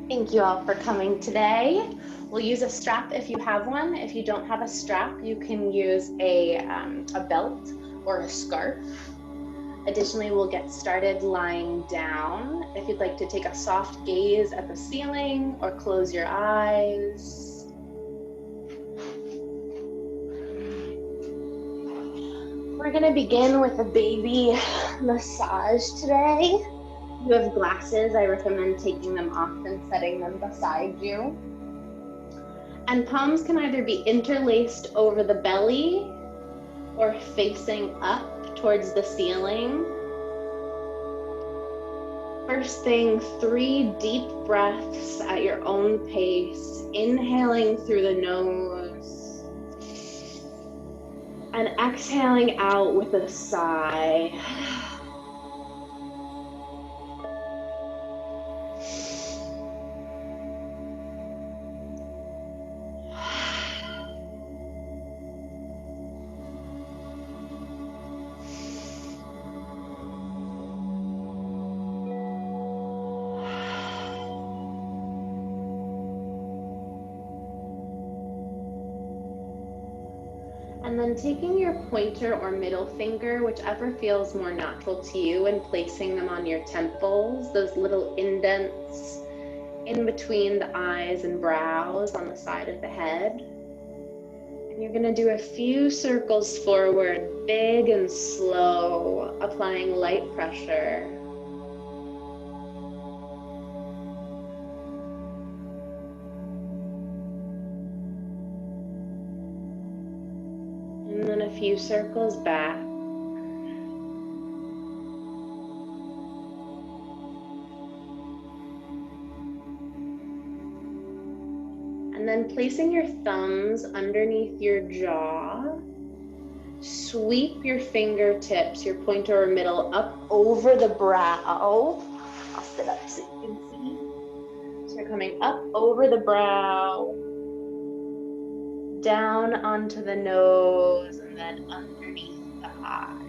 Thank you all for coming today. We'll use a strap if you have one. If you don't have a strap, you can use a belt or a scarf. Additionally, we'll get started lying down. If you'd like to take a soft gaze at the ceiling or close your eyes. We're going to begin with a baby massage today. If you have glasses, I recommend taking them off and setting them beside you. And palms can either be interlaced over the belly or facing up towards the ceiling. First thing, 3 deep breaths at your own pace, inhaling through the nose and exhaling out with a sigh. And then taking your pointer or middle finger, whichever feels more natural to you, and placing them on your temples, those little indents in between the eyes and brows on the side of the head. And you're going to do a few circles forward, big and slow, applying light pressure. And then a few circles back. And then placing your thumbs underneath your jaw, sweep your fingertips, your pointer or middle, up over the brow. I'll sit up so you can see. So you're coming up over the brow, down onto the nose, and then underneath the eye.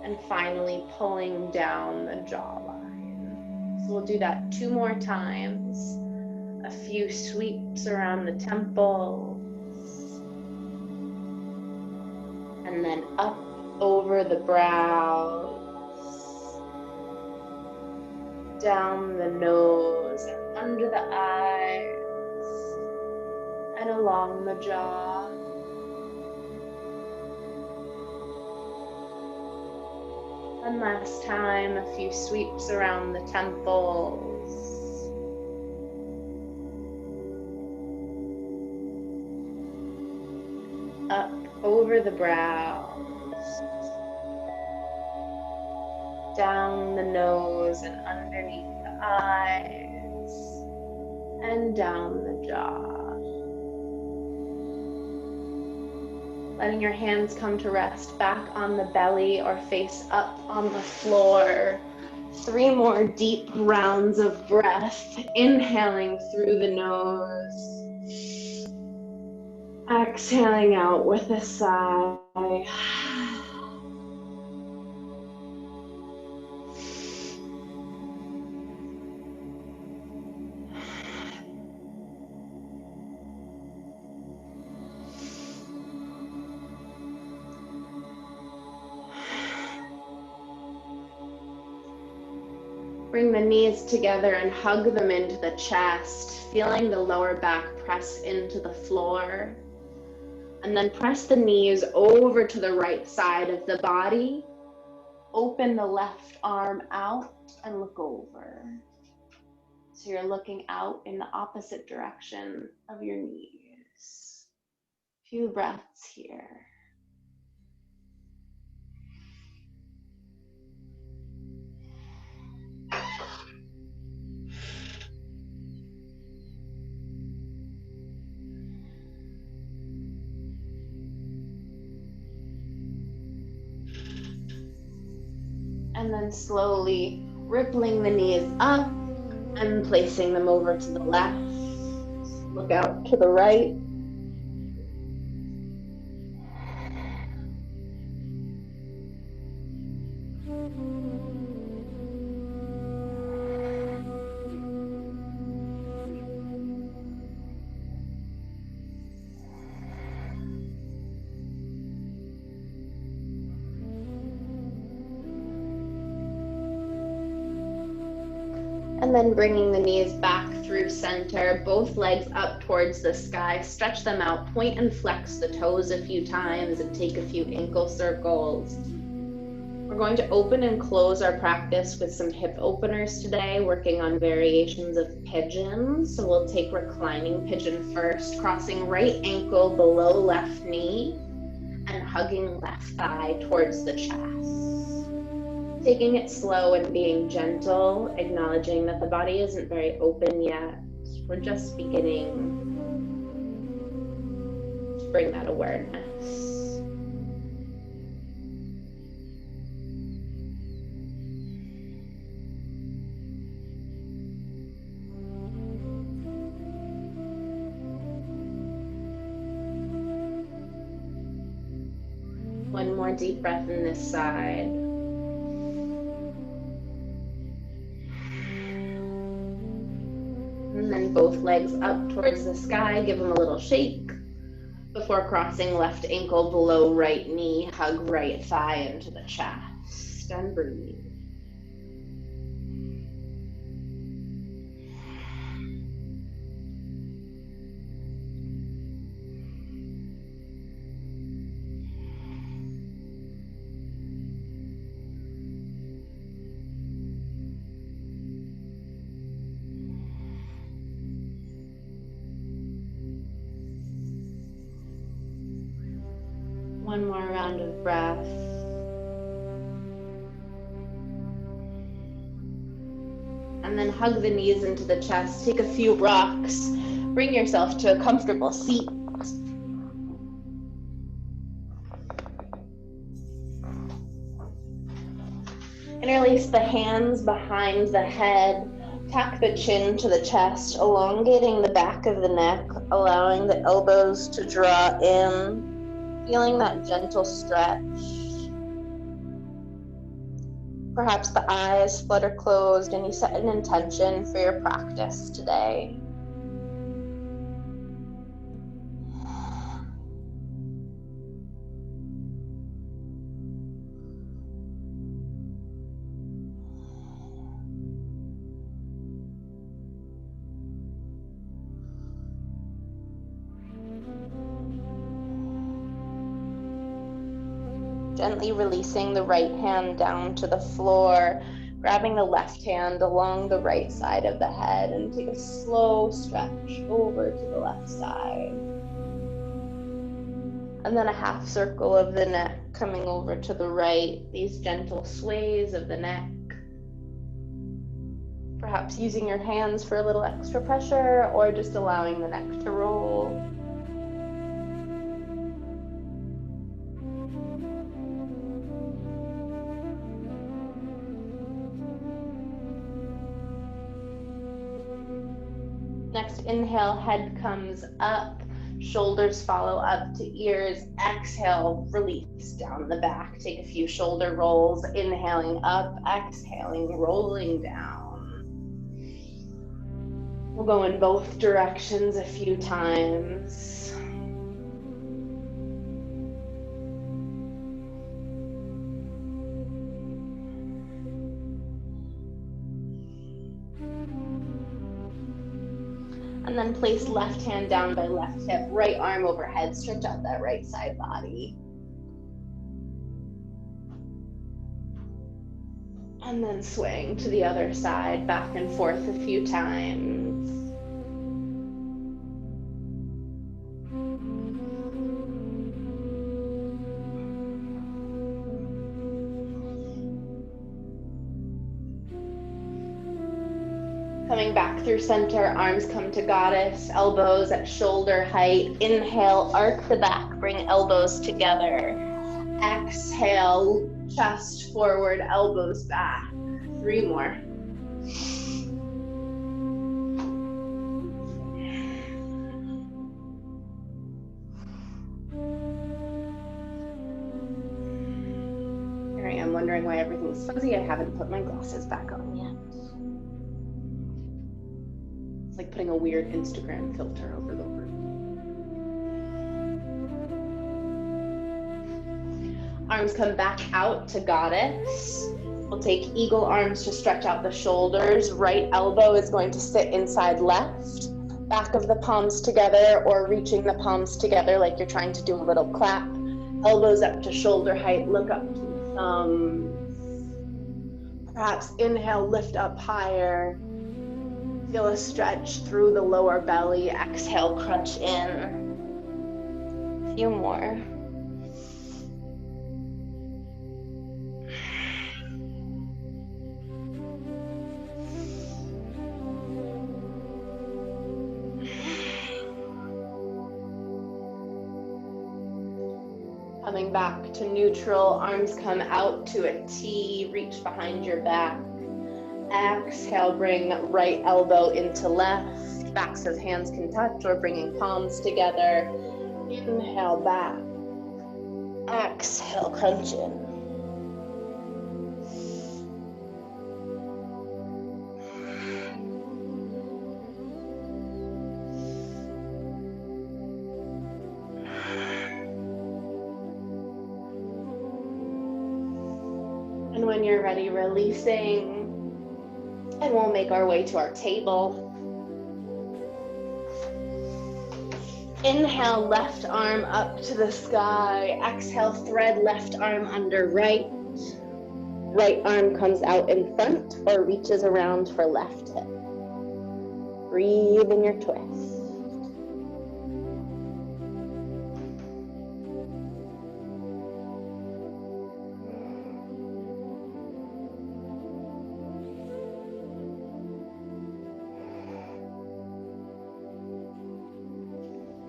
And finally pulling down the jawline. So we'll do that 2 more times. A few sweeps around the temples. And then up over the brows. Down the nose and under the eyes. And along the jaw. One last time, a few sweeps around the temples. Up over the brows. Down the nose and underneath the eyes. And down the jaw. Letting your hands come to rest back on the belly or face up on the floor. 3 more deep rounds of breath, inhaling through the nose. Exhaling out with a sigh. Bring the knees together and hug them into the chest, feeling the lower back press into the floor. And then press the knees over to the right side of the body. Open the left arm out and look over. So you're looking out in the opposite direction of your knees. Few breaths here. And then slowly rippling the knees up and placing them over to the left. Look out to the right. And then bringing the knees back through center, both legs up towards the sky, stretch them out, point and flex the toes a few times and take a few ankle circles. We're going to open and close our practice with some hip openers today, working on variations of pigeon. So we'll take reclining pigeon first, crossing right ankle below left knee and hugging left thigh towards the chest. Taking it slow and being gentle, acknowledging that the body isn't very open yet. We're just beginning to bring that awareness. One more deep breath in this side. And then both legs up towards the sky, give them a little shake before crossing left ankle below right knee, hug right thigh into the chest, and breathe. One more round of breath. And then hug the knees into the chest. Take a few rocks. Bring yourself to a comfortable seat. Interlace the hands behind the head. Tuck the chin to the chest, elongating the back of the neck, allowing the elbows to draw in. Feeling that gentle stretch. Perhaps the eyes flutter closed and you set an intention for your practice today. Gently releasing the right hand down to the floor, grabbing the left hand along the right side of the head and take a slow stretch over to the left side. And then a half circle of the neck coming over to the right, these gentle sways of the neck. Perhaps using your hands for a little extra pressure or just allowing the neck to roll. Next, inhale, head comes up, shoulders follow up to ears. Exhale, release down the back. Take a few shoulder rolls, inhaling up, exhaling, rolling down. We'll go in both directions a few times. And then place left hand down by left hip, right arm overhead, stretch out that right side body. And then swing to the other side, back and forth a few times. Coming back through center, arms come to goddess, elbows at shoulder height. Inhale, arc the back, bring elbows together. Exhale, chest forward, elbows back. 3 more. Here I am wondering why everything's fuzzy. I haven't put my glasses back on yet. Like putting a weird Instagram filter over the room. Arms come back out to goddess. We'll we'll take eagle arms to stretch out the shoulders. Right elbow is going to sit inside left. Back of the palms together, or reaching the palms together like you're trying to do a little clap. Elbows up to shoulder height, look up to the thumbs. Perhaps inhale, lift up higher. Feel a stretch through the lower belly. Exhale, crunch in. A few more. Coming back to neutral, arms come out to a T, reach behind your back. Exhale, bring right elbow into left. Backs of hands can touch, or bringing palms together. Inhale, back. Exhale, crunch in. And when you're ready, releasing, and we'll make our way to our table. Inhale, left arm up to the sky. Exhale, thread left arm under right. Right arm comes out in front or reaches around for left hip. Breathe in your twist.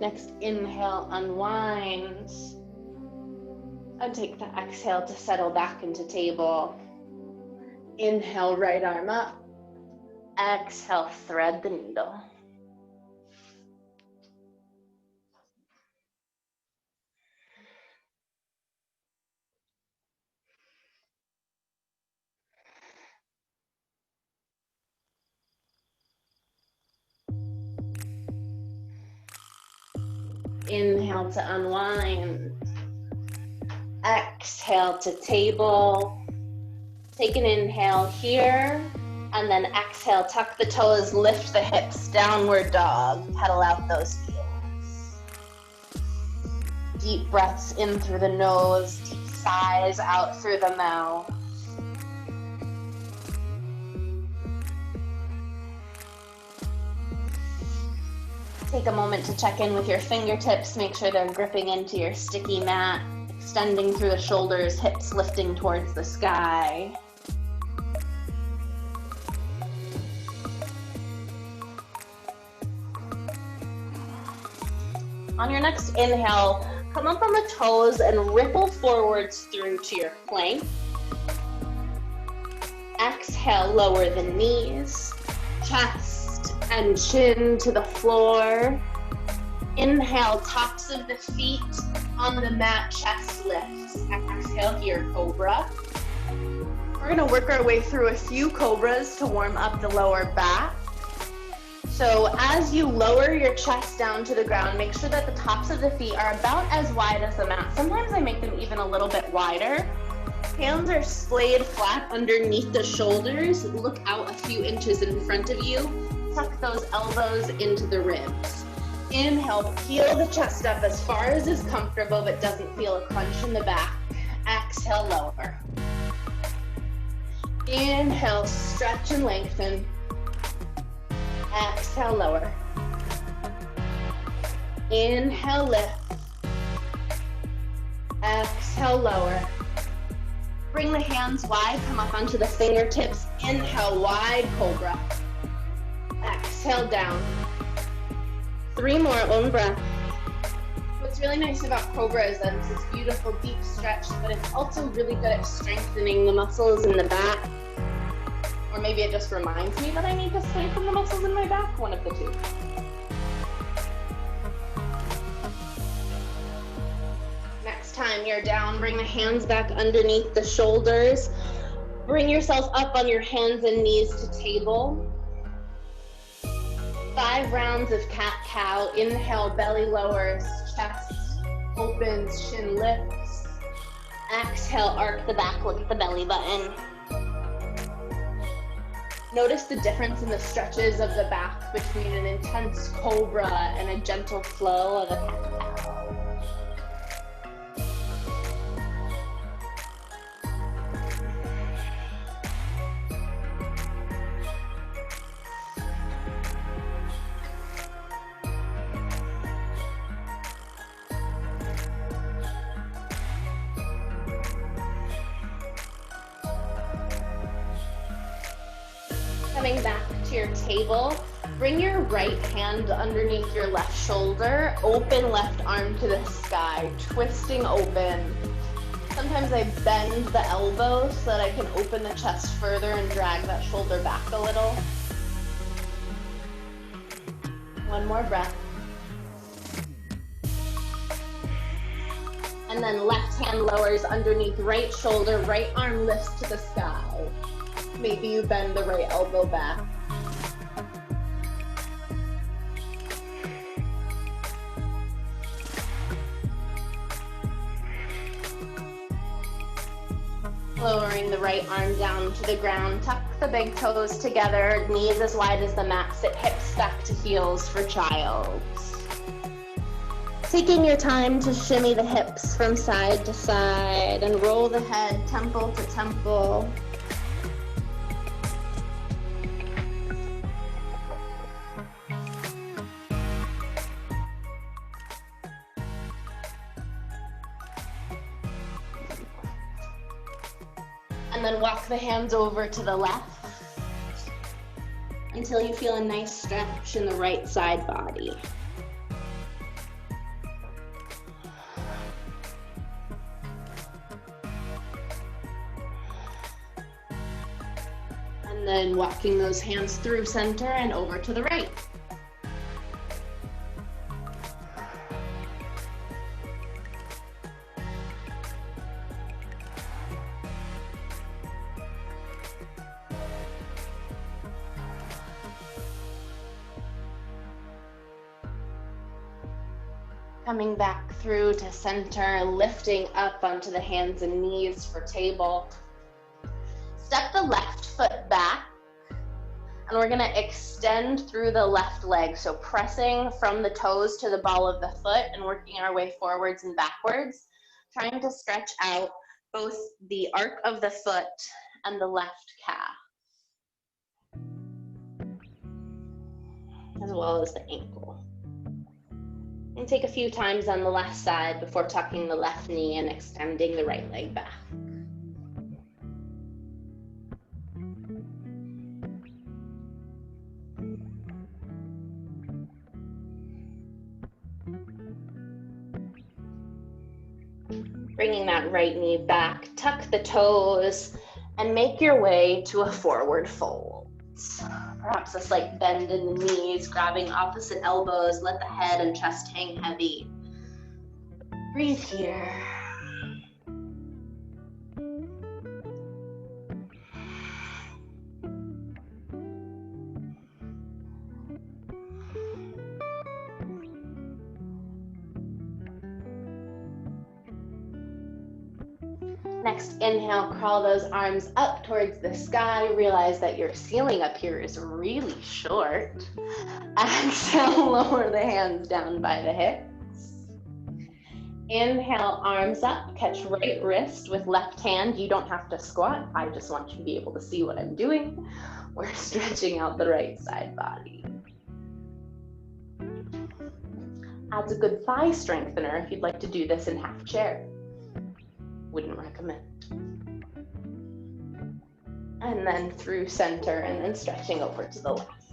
Next, inhale, unwind, and take the exhale to settle back into table. Inhale, right arm up. Exhale, thread the needle. Inhale to unwind. Exhale to table. Take an inhale here, and then exhale, tuck the toes, lift the hips, downward dog. Pedal out those heels. Deep breaths in through the nose, deep sighs out through the mouth. Take a moment to check in with your fingertips, make sure they're gripping into your sticky mat, extending through the shoulders, hips lifting towards the sky. On your next inhale, come up on the toes and ripple forwards through to your plank. Exhale, lower the knees, chest and chin to the floor. Inhale, tops of the feet on the mat, chest lifts. Exhale here, cobra. We're gonna work our way through a few cobras to warm up the lower back. So as you lower your chest down to the ground, make sure that the tops of the feet are about as wide as the mat. Sometimes I make them even a little bit wider. Hands are splayed flat underneath the shoulders. Look out a few inches in front of you. Tuck those elbows into the ribs. Inhale, peel the chest up as far as is comfortable but doesn't feel a crunch in the back. Exhale, lower. Inhale, stretch and lengthen. Exhale, lower. Inhale, lift. Exhale, lower. Bring the hands wide, come up onto the fingertips. Inhale, wide cobra. Exhale, down. 3 more, own breath. What's really nice about cobra is that it's this beautiful deep stretch, but it's also really good at strengthening the muscles in the back. Or maybe it just reminds me that I need to strengthen the muscles in my back, one of the two. Next time you're down, bring the hands back underneath the shoulders. Bring yourself up on your hands and knees to table. 5 rounds of cat-cow. Inhale, belly lowers, chest opens, chin lifts. Exhale, arc the back, look at the belly button. Notice the difference in the stretches of the back between an intense cobra and a gentle flow of a cat-cow. Coming back to your table, bring your right hand underneath your left shoulder, open left arm to the sky, twisting open. Sometimes I bend the elbows so that I can open the chest further and drag that shoulder back a little. One more breath. And then left hand lowers underneath right shoulder, right arm lifts to the sky. Maybe you bend the right elbow back. Lowering the right arm down to the ground, tuck the big toes together, knees as wide as the mat, sit hips back to heels for child. Taking your time to shimmy the hips from side to side and roll the head temple to temple. And then walk the hands over to the left until you feel a nice stretch in the right side body. And then walking those hands through center and over to the right. Coming back through to center, lifting up onto the hands and knees for table. Step the left foot back, and we're gonna extend through the left leg. So pressing from the toes to the ball of the foot and working our way forwards and backwards, trying to stretch out both the arc of the foot and the left calf, as well as the ankle. And take a few times on the left side before tucking the left knee and extending the right leg back. Bringing that right knee back, tuck the toes, and make your way to a forward fold. Perhaps a slight bend in the knees, grabbing opposite elbows, let the head and chest hang heavy. Breathe here. Next, inhale, crawl those arms up towards the sky. Realize that your ceiling up here is really short. Exhale, lower the hands down by the hips. Inhale, arms up, catch right wrist with left hand. You don't have to squat. I just want you to be able to see what I'm doing. We're stretching out the right side body. Adds a good thigh strengthener if you'd like to do this in half chair. Wouldn't recommend. And then through center and then stretching over to the left.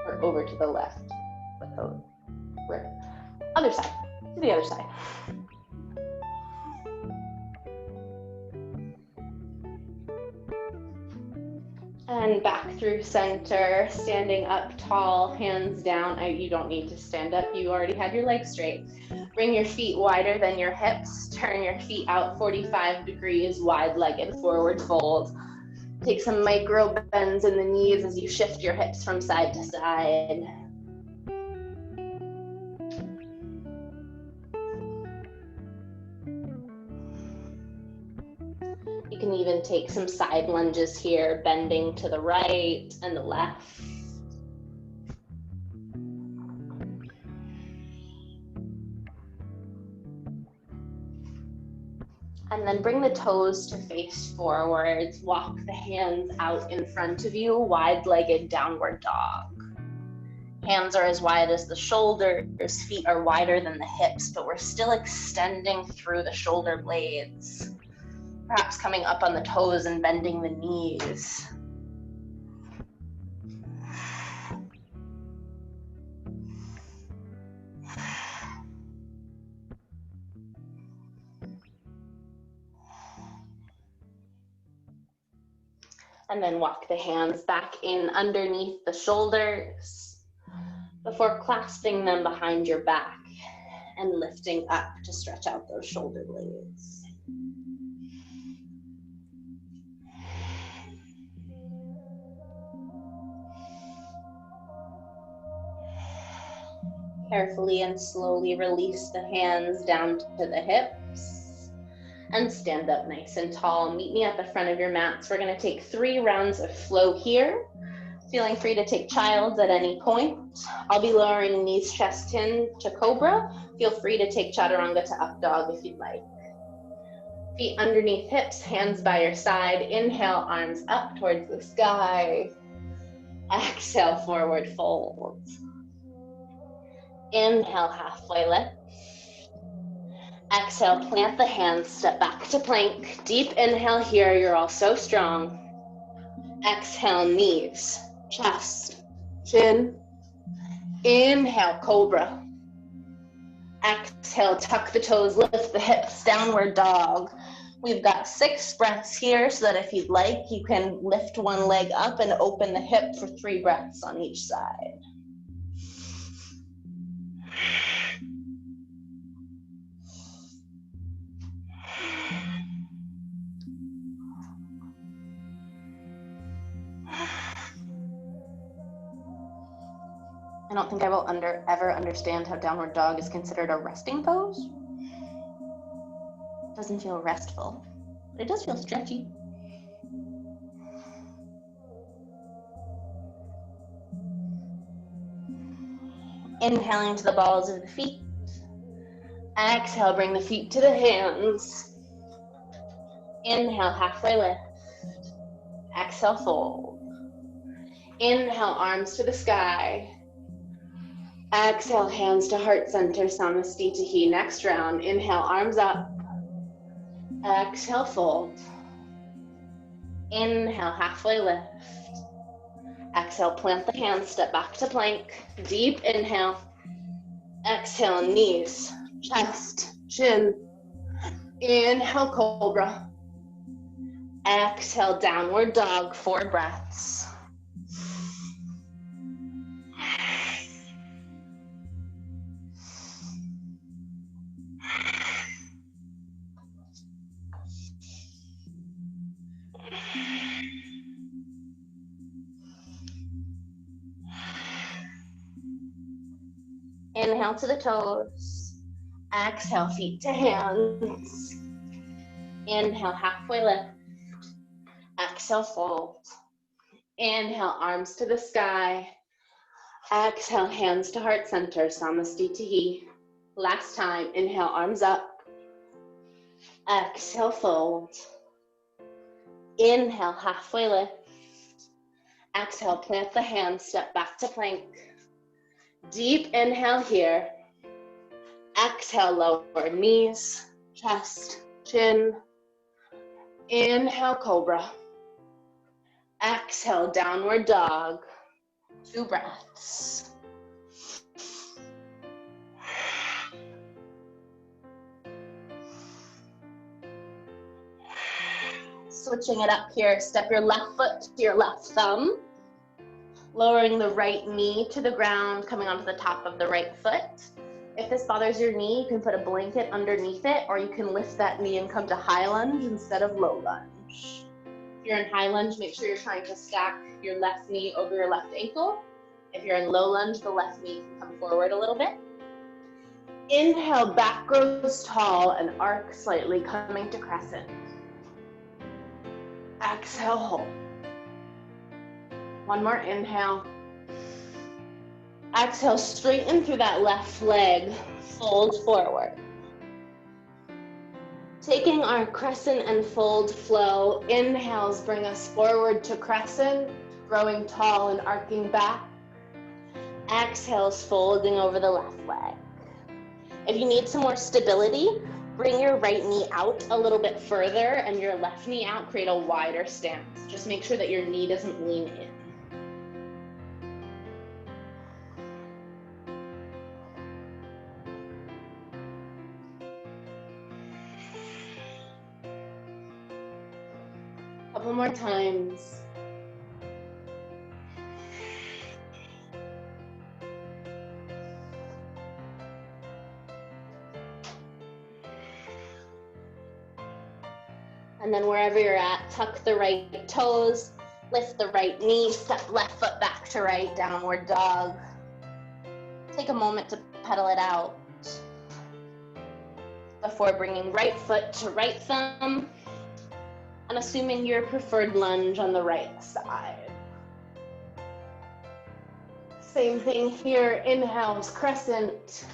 Or over to the left. Other side. To the other side. And back through center, standing up tall, hands down. You don't need to stand up. You already had your legs straight. Bring your feet wider than your hips. Turn your feet out 45 degrees, wide-legged forward fold. Take some micro bends in the knees as you shift your hips from side to side. You can even even take some side lunges here, bending to the right and the left. And then bring the toes to face forwards. Walk the hands out in front of you, wide-legged downward dog. Hands are as wide as the shoulders, feet are wider than the hips, but we're still extending through the shoulder blades. Perhaps coming up on the toes and bending the knees. And then walk the hands back in underneath the shoulders before clasping them behind your back and lifting up to stretch out those shoulder blades. Carefully and slowly release the hands down to the hips and stand up nice and tall. Meet me at the front of your mats. We're going to take 3 rounds of flow here. Feeling free to take childs at any point. I'll be lowering knees, chest in to cobra. Feel free to take chaturanga to up dog if you'd like. Feet underneath hips, hands by your side. Inhale, arms up towards the sky. Exhale, forward fold. Inhale, halfway lift. Exhale, plant the hands, step back to plank. Deep inhale here, you're all so strong. Exhale, knees, chest, chin. Inhale, cobra. Exhale, tuck the toes, lift the hips, downward dog. We've got 6 breaths here, so that if you'd like, you can lift one leg up and open the hip for 3 breaths on each side. I don't think I will ever understand how downward dog is considered a resting pose. It doesn't feel restful, but it does feel stretchy. Inhaling to the balls of the feet. Exhale, bring the feet to the hands. Inhale, halfway lift. Exhale, fold. Inhale, arms to the sky. Exhale, hands to heart center, Samastitihi. Next round, inhale, arms up. Exhale, fold. Inhale, halfway lift. Exhale, plant the hands, step back to plank. Deep inhale. Exhale, knees, chest, chin. Inhale, cobra. Exhale, downward dog, 4 breaths. Inhale to the toes. Exhale, feet to hands. Inhale, halfway lift. Exhale, fold. Inhale, arms to the sky. Exhale, hands to heart center, Samastitihi. Last time, inhale, arms up. Exhale, fold. Inhale, halfway lift. Exhale, plant the hands, step back to plank. Deep inhale here. Exhale, lower knees, chest, chin. Inhale, cobra. Exhale, downward dog. 2 breaths. Switching it up here, step your left foot to your left thumb. Lowering the right knee to the ground, coming onto the top of the right foot. If this bothers your knee, you can put a blanket underneath it, or you can lift that knee and come to high lunge instead of low lunge. If you're in high lunge, make sure you're trying to stack your left knee over your left ankle. If you're in low lunge, the left knee can come forward a little bit. Inhale, back grows tall and arc slightly, coming to crescent. Exhale, hold. One more inhale. Exhale, straighten through that left leg, fold forward. Taking our crescent and fold flow, inhales bring us forward to crescent, growing tall and arcing back. Exhales, folding over the left leg. If you need some more stability, bring your right knee out a little bit further and your left knee out, create a wider stance. Just make sure that your knee doesn't lean in. Couple more times. And then wherever you're at, tuck the right toes, lift the right knee, step left foot back to right, downward dog. Take a moment to pedal it out before bringing right foot to right thumb and assuming your preferred lunge on the right side. Same thing here, inhales, crescent,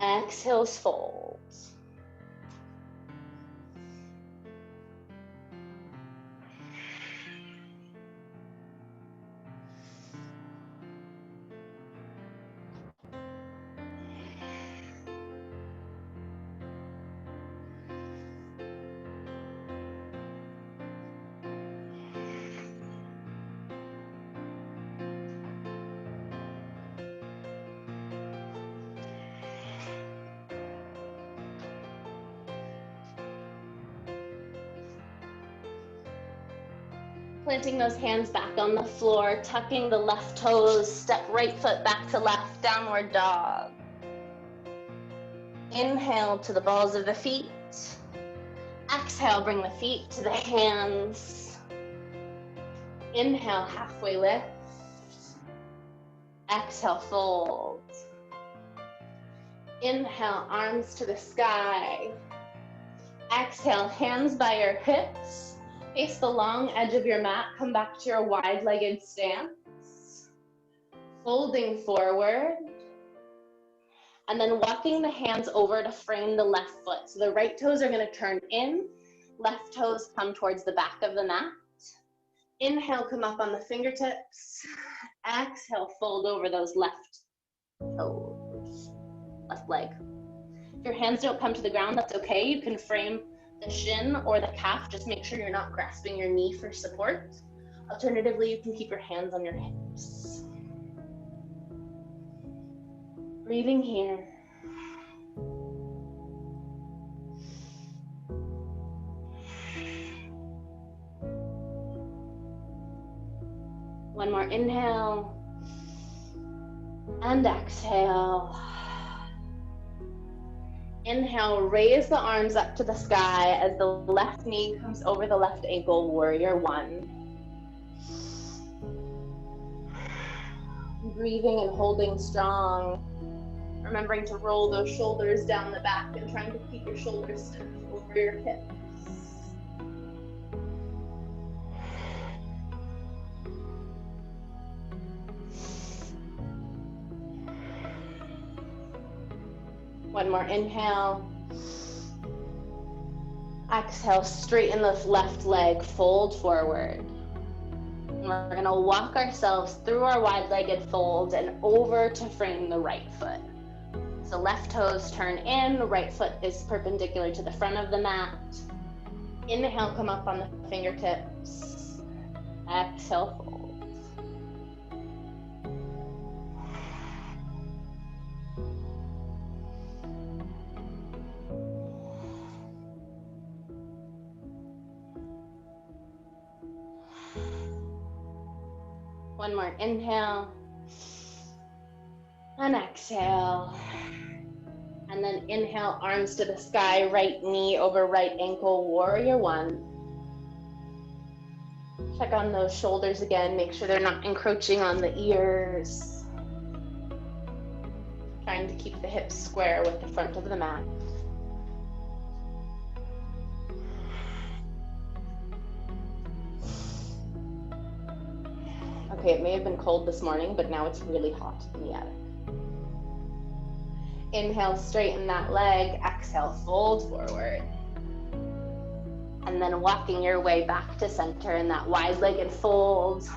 exhales, fold. Planting those hands back on the floor, tucking the left toes, step right foot back to left, downward dog. Inhale to the balls of the feet. Exhale, bring the feet to the hands. Inhale, halfway lift. Exhale, fold. Inhale, arms to the sky. Exhale, hands by your hips. Face the long edge of your mat, come back to your wide-legged stance. Folding forward. And then walking the hands over to frame the left foot. So the right toes are gonna turn in, left toes come towards the back of the mat. Inhale, come up on the fingertips. Exhale, fold over those left toes, left leg. If your hands don't come to the ground, that's okay. You can frame the shin or the calf. Just make sure you're not grasping your knee for support. Alternatively, you can keep your hands on your hips. Breathing here. One more inhale and exhale. Inhale, raise the arms up to the sky as the left knee comes over the left ankle, warrior one. Breathing and holding strong. Remembering to roll those shoulders down the back and trying to keep your shoulders stiff over your hips. One more inhale. Exhale, straighten the left leg, fold forward. And we're gonna walk ourselves through our wide-legged fold and over to frame the right foot. So left toes turn in, right foot is perpendicular to the front of the mat. Inhale, come up on the fingertips. Exhale, fold. One more inhale and exhale. And then inhale, arms to the sky, right knee over right ankle, warrior one. Check on those shoulders again, make sure they're not encroaching on the ears. Trying to keep the hips square with the front of the mat. Okay, it may have been cold this morning, but now it's really hot in the attic. Inhale, straighten that leg. Exhale, fold forward. And then walking your way back to center in that wide-legged fold.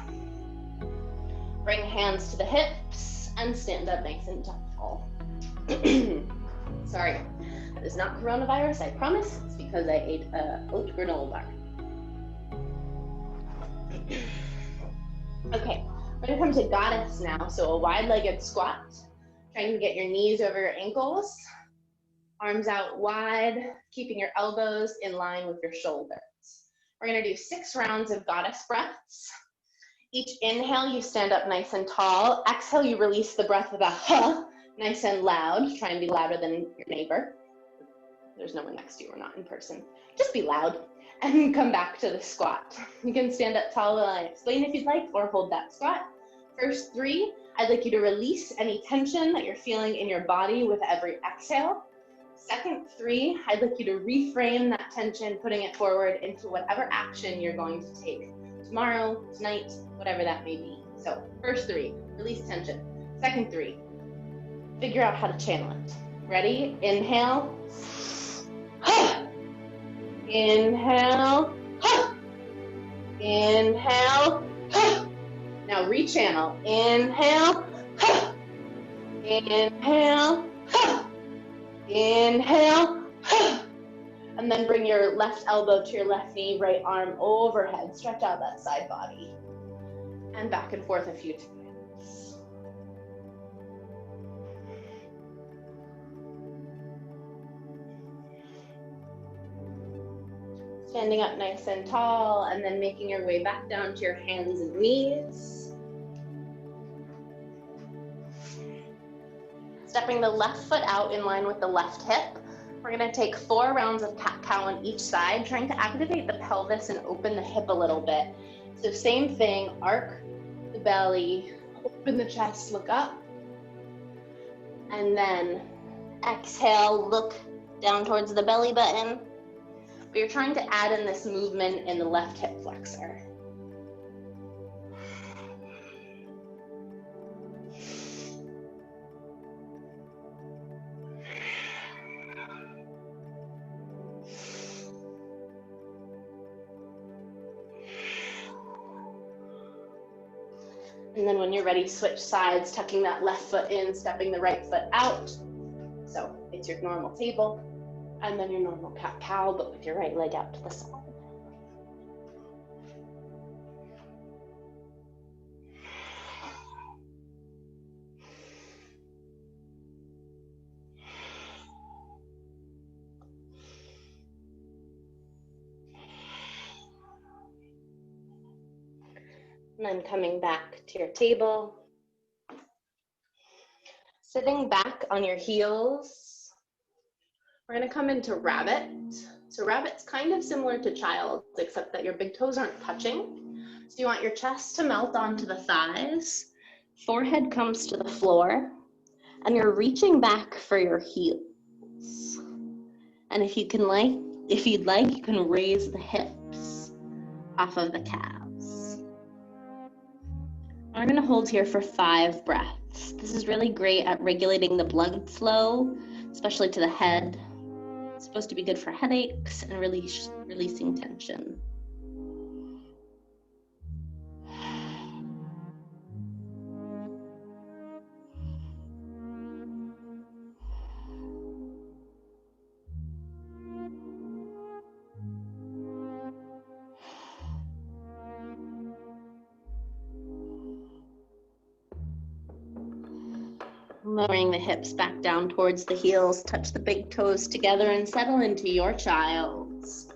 Bring hands to the hips and stand up nice and tall. Sorry, that is not coronavirus, I promise. It's because I ate a oat granola bar. Okay, we're gonna come to goddess now. So a wide-legged squat. Trying to get your knees over your ankles. Arms out wide, keeping your elbows in line with your shoulders. We're gonna do 6 rounds of goddess breaths. Each inhale, you stand up nice and tall. Exhale, you release the breath with a huh, nice and loud. Try and be louder than your neighbor. There's no one next to you, we're not in person. Just be loud and come back to the squat. You can stand up tall while I explain if you'd like, or hold that squat. First 3, I'd like you to release any tension that you're feeling in your body with every exhale. Second 3, I'd like you to reframe that tension, putting it forward into whatever action you're going to take tomorrow, tonight, whatever that may be. So first 3, release tension. Second 3, figure out how to channel it. Ready? Inhale. Inhale. Inhale. Now rechannel. Inhale. Inhale. Inhale. And then bring your left elbow to your left knee, right arm overhead. Stretch out that side body. And back and forth a few times. Standing up nice and tall, and then making your way back down to your hands and knees. Stepping the left foot out in line with the left hip. We're gonna take 4 rounds of cat-cow on each side, trying to activate the pelvis and open the hip a little bit. So same thing, arc the belly, open the chest, look up. And then exhale, look down towards the belly button. But you're trying to add in this movement in the left hip flexor. And then when you're ready, switch sides, tucking that left foot in, stepping the right foot out. So it's your normal table, and then your normal cat-cow, but with your right leg out to the side. And then coming back to your table. Sitting back on your heels. We're gonna come into rabbit. So rabbit's kind of similar to child's, except that your big toes aren't touching. So you want your chest to melt onto the thighs. Forehead comes to the floor. And you're reaching back for your heels. And if you'd like, you can raise the hips off of the calves. I'm gonna hold here for 5 breaths. This is really great at regulating the blood flow, especially to the head. It's supposed to be good for headaches and releasing tension. Lowering the hips back down towards the heels, touch the big toes together and settle into your child's.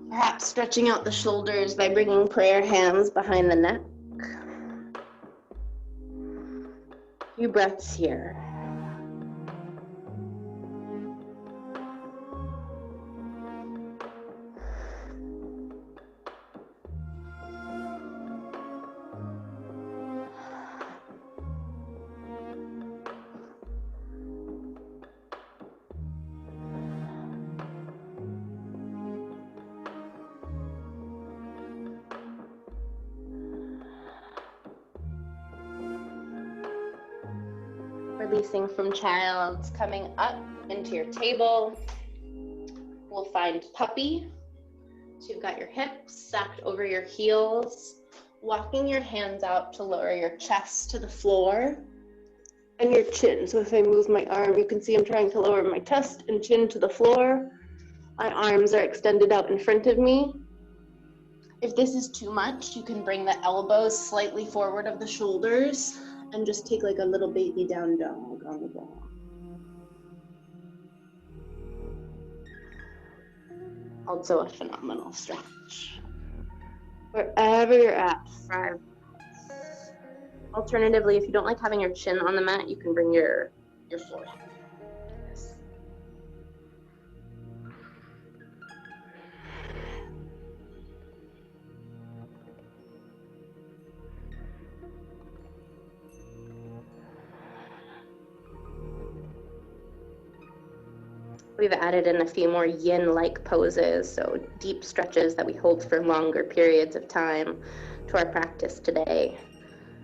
Perhaps stretching out the shoulders by bringing prayer hands behind the neck. A few breaths here. Releasing from child's, coming up into your table. We'll find puppy. So you've got your hips stacked over your heels, walking your hands out to lower your chest to the floor and your chin. So if I move my arm, you can see I'm trying to lower my chest and chin to the floor. My arms are extended out in front of me. If this is too much, you can bring the elbows slightly forward of the shoulders and just take like a little baby down dog on the ball. Also a phenomenal stretch. Wherever you're at, 5. Alternatively, if you don't like having your chin on the mat, you can bring your forehead. We've added in a few more yin-like poses, so deep stretches that we hold for longer periods of time to our practice today.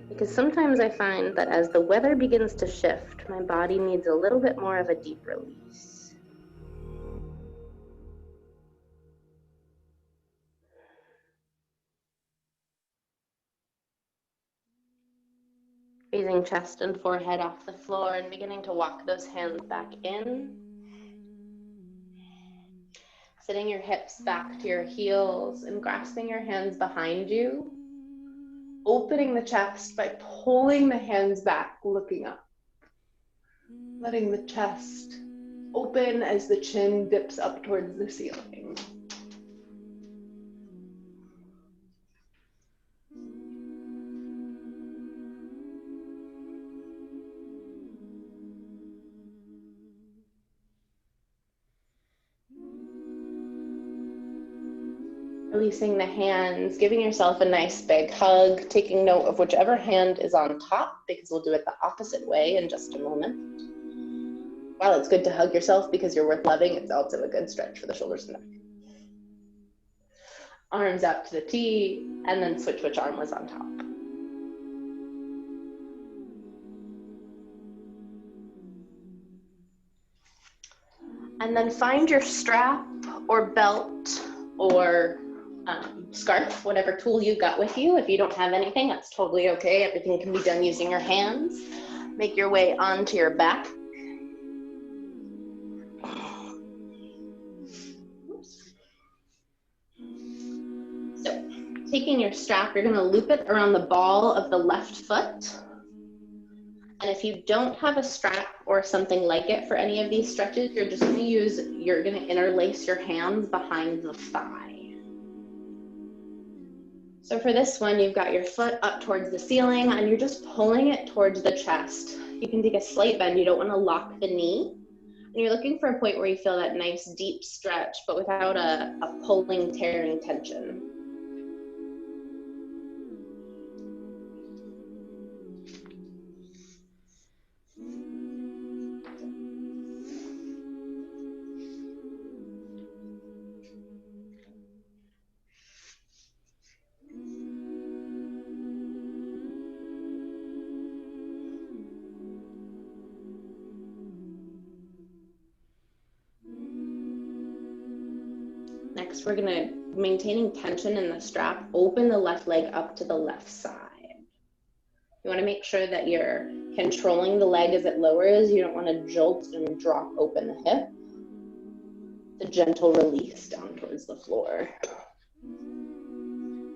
Because sometimes I find that as the weather begins to shift, my body needs a little bit more of a deep release. Raising chest and forehead off the floor and beginning to walk those hands back in. Sitting your hips back to your heels and grasping your hands behind you. Opening the chest by pulling the hands back, looking up. Letting the chest open as the chin dips up towards the ceiling. Releasing the hands, giving yourself a nice big hug, taking note of whichever hand is on top, because we'll do it the opposite way in just a moment. While it's good to hug yourself because you're worth loving, it's also a good stretch for the shoulders and neck. Arms out to the T, and then switch which arm was on top. And then find your strap or belt or scarf, whatever tool you got with you. If you don't have anything, that's totally okay. Everything can be done using your hands. Make your way onto your back. So, taking your strap, you're going to loop it around the ball of the left foot. And if you don't have a strap or something like it for any of these stretches, you're going to interlace your hands behind the thigh. So for this one, you've got your foot up towards the ceiling and you're just pulling it towards the chest. You can take a slight bend. You don't want to lock the knee. And you're looking for a point where you feel that nice deep stretch, but without a pulling, tearing tension. Next, we're gonna, maintaining tension in the strap, open the left leg up to the left side. You wanna make sure that you're controlling the leg as it lowers. You don't wanna jolt and drop open the hip. It's a gentle release down towards the floor.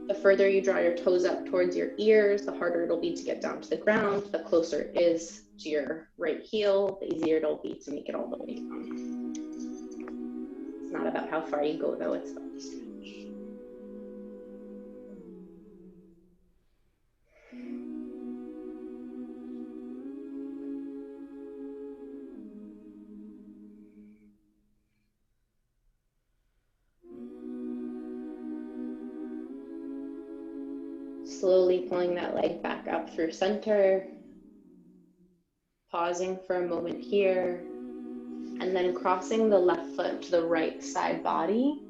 The further you draw your toes up towards your ears, the harder it'll be to get down to the ground. The closer it is to your right heel, the easier it'll be to make it all the way down. It's not about how far you go though, it's about the stretch. Slowly pulling that leg back up through center, pausing for a moment here, and then crossing the left foot to the right side body.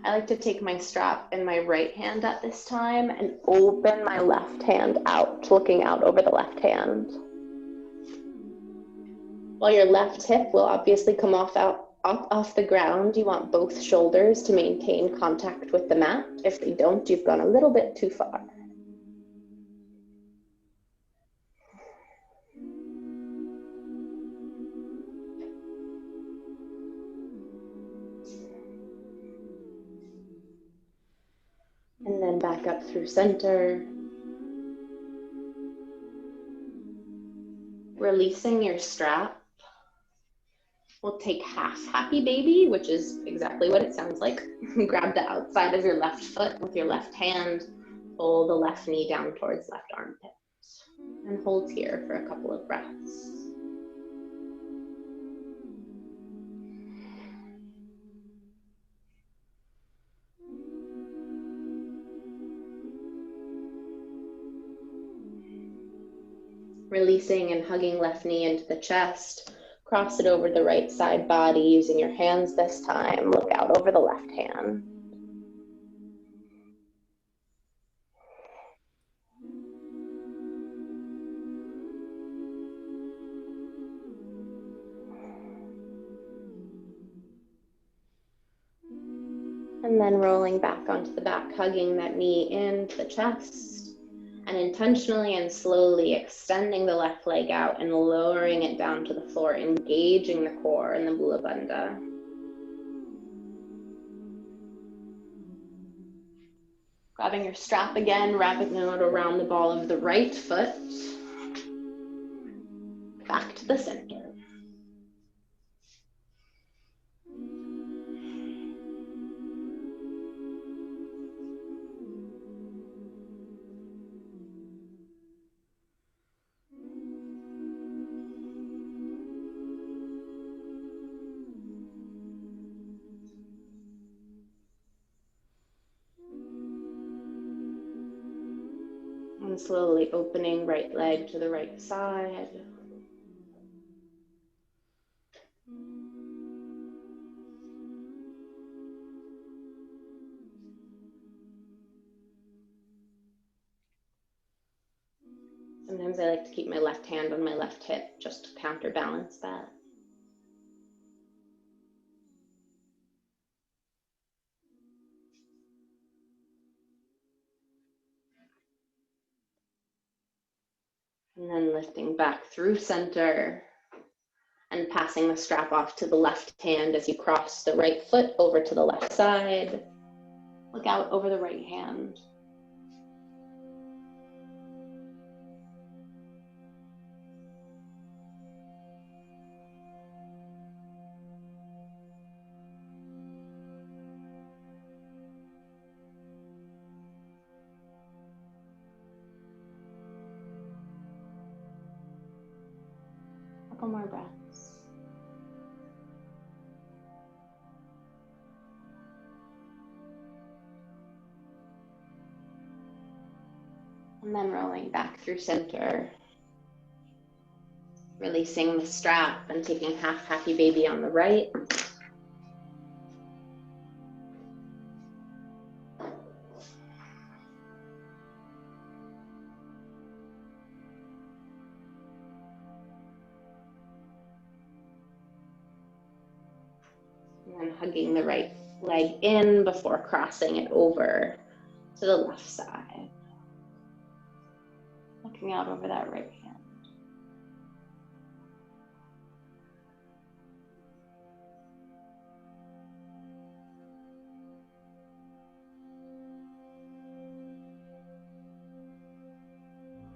I like to take my strap in my right hand at this time and open my left hand out, looking out over the left hand. While your left hip will obviously come off the ground, you want both shoulders to maintain contact with the mat. If they don't, you've gone a little bit too far. And then back up through center. Releasing your strap. We'll take half happy baby, which is exactly what it sounds like. Grab the outside of your left foot with your left hand. Pull the left knee down towards left armpit. And hold here for a couple of breaths. Releasing and hugging left knee into the chest. Cross it over the right side body using your hands this time. Look out over the left hand. And then rolling back onto the back, hugging that knee into the chest. And intentionally and slowly extending the left leg out and lowering it down to the floor, engaging the core and the Mula Bandha. Grabbing your strap again, wrapping it around the ball of the right foot. Back to the center. And slowly opening right leg to the right side. Sometimes I like to keep my left hand on my left hip just to counterbalance that. And then lifting back through center and passing the strap off to the left hand as you cross the right foot over to the left side. Look out over the right hand. Couple more breaths. And then rolling back through center. Releasing the strap and taking half happy baby on the right. And then hugging the right leg in before crossing it over to the left side. Looking out over that right hand.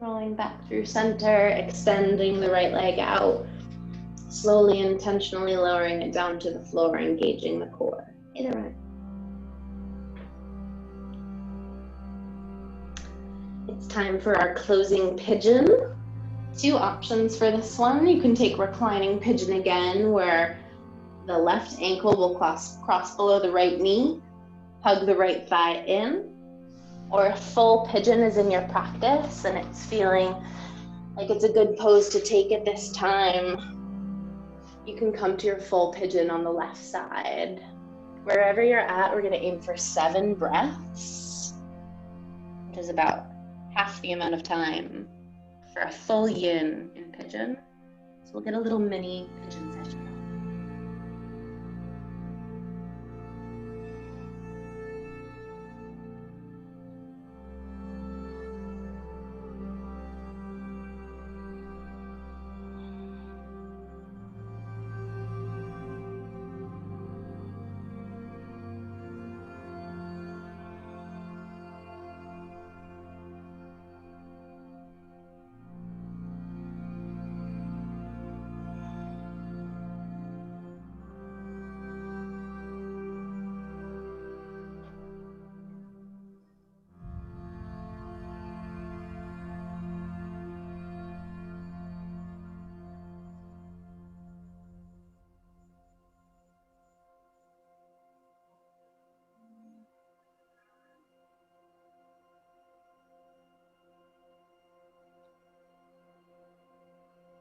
Rolling back through center, extending the right leg out. Slowly, intentionally lowering it down to the floor, engaging the core. Either way. It's time for our closing pigeon. Two options for this one. You can take reclining pigeon again, where the left ankle will cross below the right knee, hug the right thigh in, or full pigeon is in your practice and it's feeling like it's a good pose to take at this time. You can come to your full pigeon on the left side. Wherever you're at, we're gonna aim for 7 breaths, which is about half the amount of time for a full yin in pigeon. So we'll get a little mini pigeon session.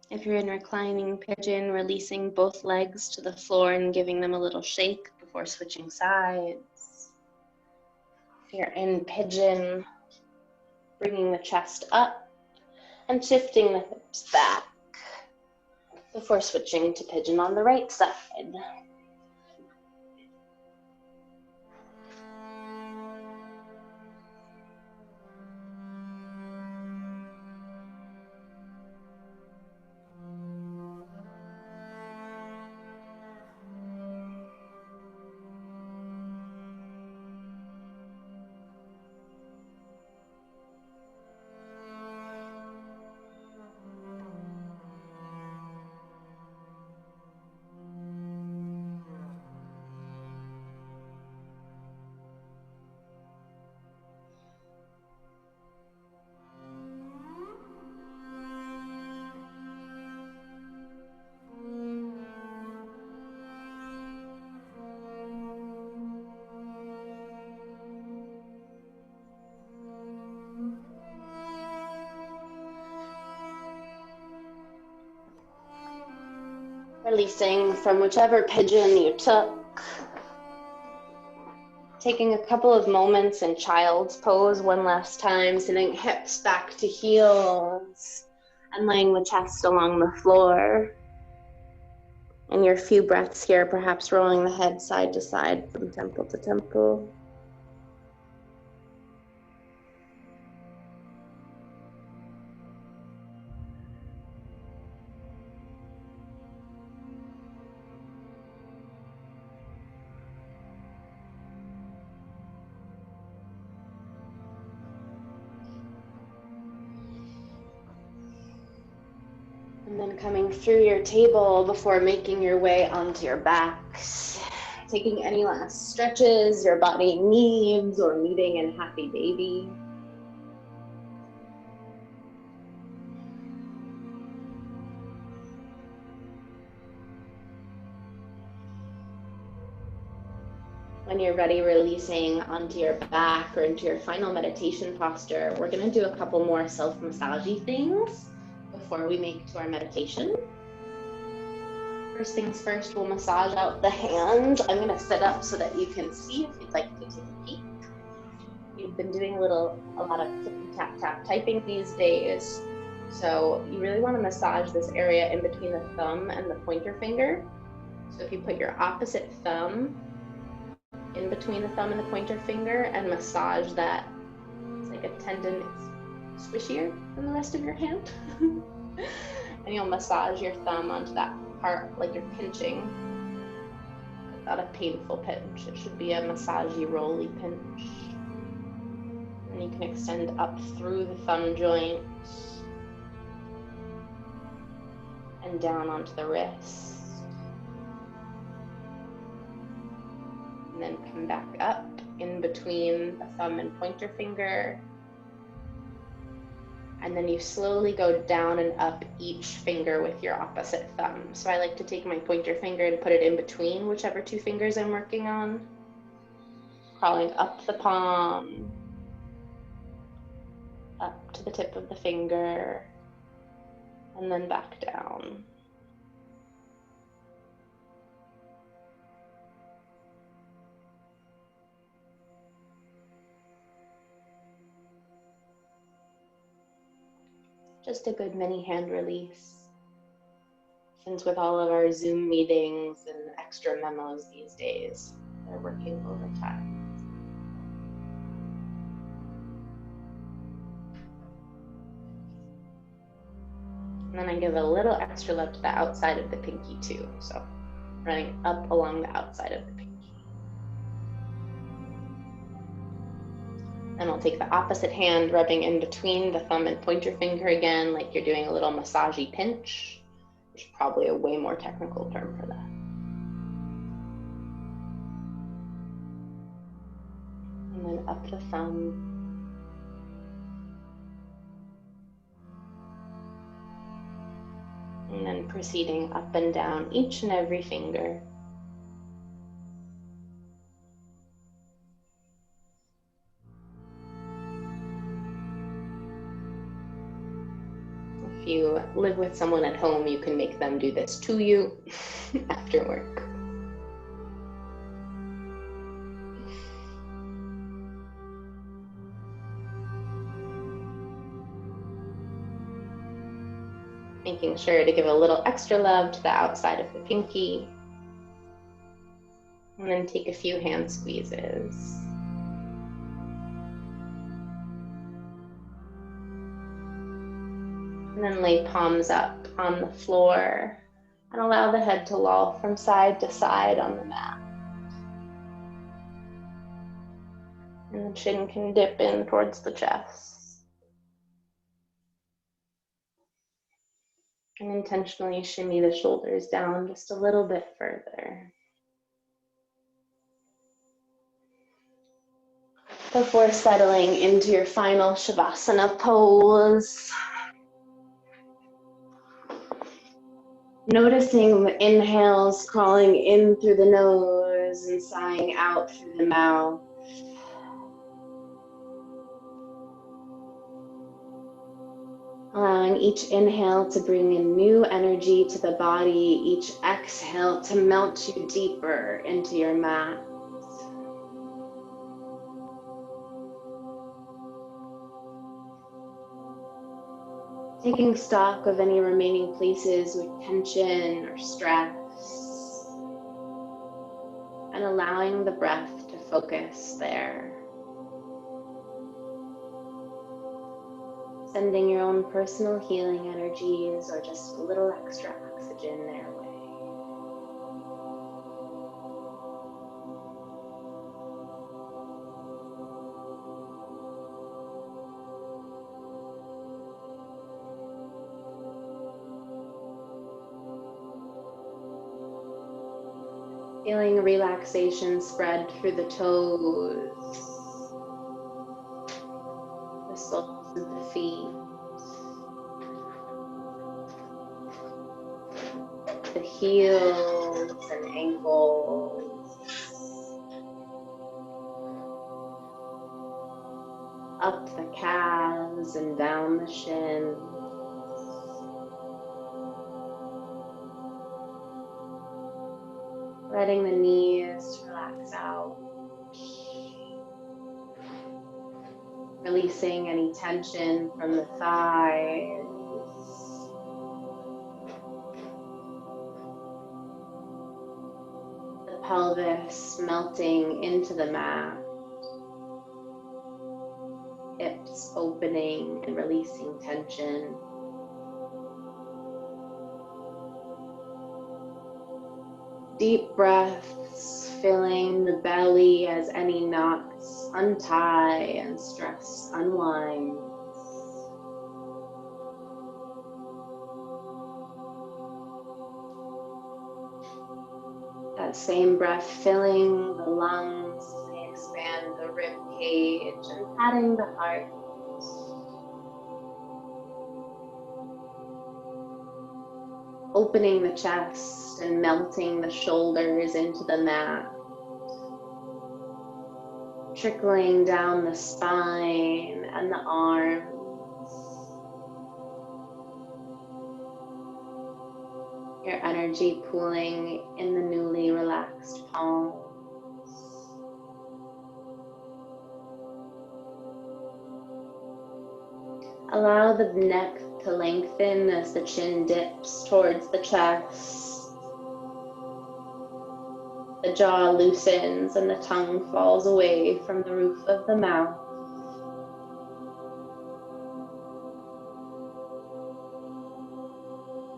If you're in reclining pigeon, releasing both legs to the floor and giving them a little shake before switching sides. If you're in pigeon, bringing the chest up and shifting the hips back before switching to pigeon on the right side. Releasing from whichever pigeon you took. Taking a couple of moments in child's pose one last time, sending hips back to heels and laying the chest along the floor. And your few breaths here, perhaps rolling the head side to side from temple to temple. And then coming through your table before making your way onto your backs. Taking any last stretches your body needs or meeting in happy baby. When you're ready, releasing onto your back or into your final meditation posture, we're going to do a couple more self-massagey things before we make to our meditation. First things first, we'll massage out the hands. I'm going to sit up so that you can see if you'd like to take a peek. You've been doing a lot of tap typing these days, so you really want to massage this area in between the thumb and the pointer finger. So if you put your opposite thumb in between the thumb and the pointer finger and massage that, it's like a tendon, it's squishier than the rest of your hand. And you'll massage your thumb onto that part like you're pinching. Not a painful pinch, it should be a massagey, rolly pinch. And you can extend up through the thumb joint and down onto the wrist. And then come back up in between the thumb and pointer finger. And then you slowly go down and up each finger with your opposite thumb. So I like to take my pointer finger and put it in between whichever two fingers I'm working on. Crawling up the palm, up to the tip of the finger, and then back down. Just a good mini hand release. Since with all of our Zoom meetings and extra memos these days, they're working overtime. And then I give a little extra love to the outside of the pinky too. So running up along the outside of the pinky. And I'll take the opposite hand, rubbing in between the thumb and pointer finger again, like you're doing a little massagey pinch. There's probably a way more technical term for that. And then up the thumb. And then proceeding up and down each and every finger. If you live with someone at home, you can make them do this to you after work. Making sure to give a little extra love to the outside of the pinky. And then take a few hand squeezes. And then lay palms up on the floor and allow the head to loll from side to side on the mat. And the chin can dip in towards the chest. And intentionally shimmy the shoulders down just a little bit further. Before settling into your final Shavasana pose. Noticing the inhales crawling in through the nose and sighing out through the mouth. Allowing each inhale to bring in new energy to the body, each exhale to melt you deeper into your mat. Taking stock of any remaining places with tension or stress, and allowing the breath to focus there. Sending your own personal healing energies or just a little extra oxygen their way. Feeling relaxation spread through the toes, the soles of the feet, the heels and ankles, up the calves and down the shins. Letting the knees relax out. Releasing any tension from the thighs. The pelvis melting into the mat. Hips opening and releasing tension. Deep breaths, filling the belly as any knots untie and stress unwinds. That same breath filling the lungs as they expand the rib cage and patting the heart. Opening the chest and melting the shoulders into the mat. Trickling down the spine and the arms. Your energy pooling in the newly relaxed palms. Allow the neck to lengthen as the chin dips towards the chest. The jaw loosens and the tongue falls away from the roof of the mouth.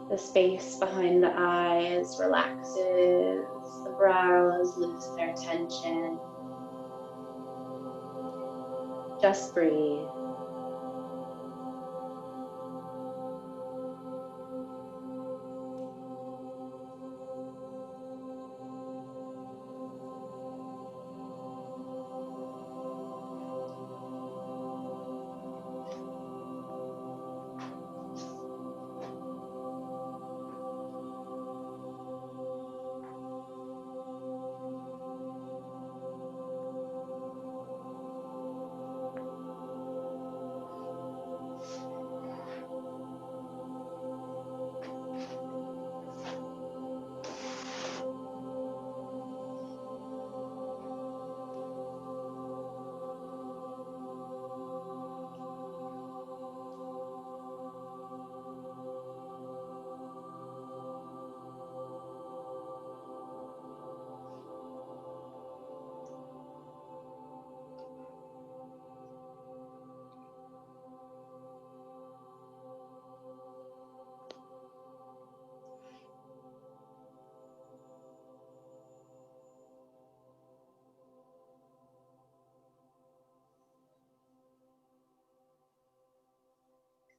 The space behind the eyes relaxes. The brows lose their tension. Just breathe.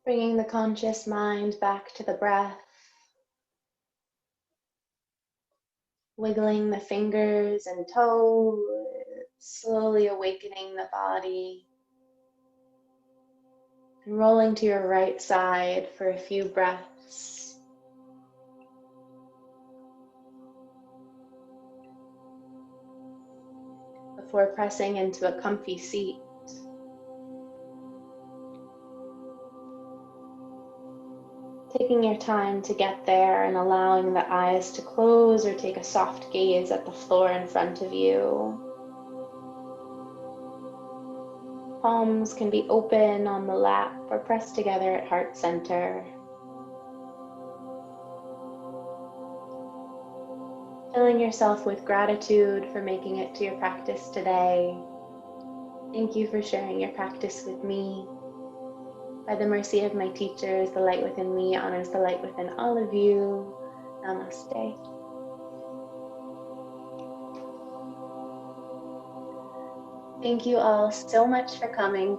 Bringing the conscious mind back to the breath. Wiggling the fingers and toes, slowly awakening the body. And rolling to your right side for a few breaths. Before pressing into a comfy seat. Taking your time to get there and allowing the eyes to close or take a soft gaze at the floor in front of you. Palms can be open on the lap or pressed together at heart center. Filling yourself with gratitude for making it to your practice today. Thank you for sharing your practice with me. By the mercy of my teachers, the light within me honors the light within all of you. Namaste. Thank you all so much for coming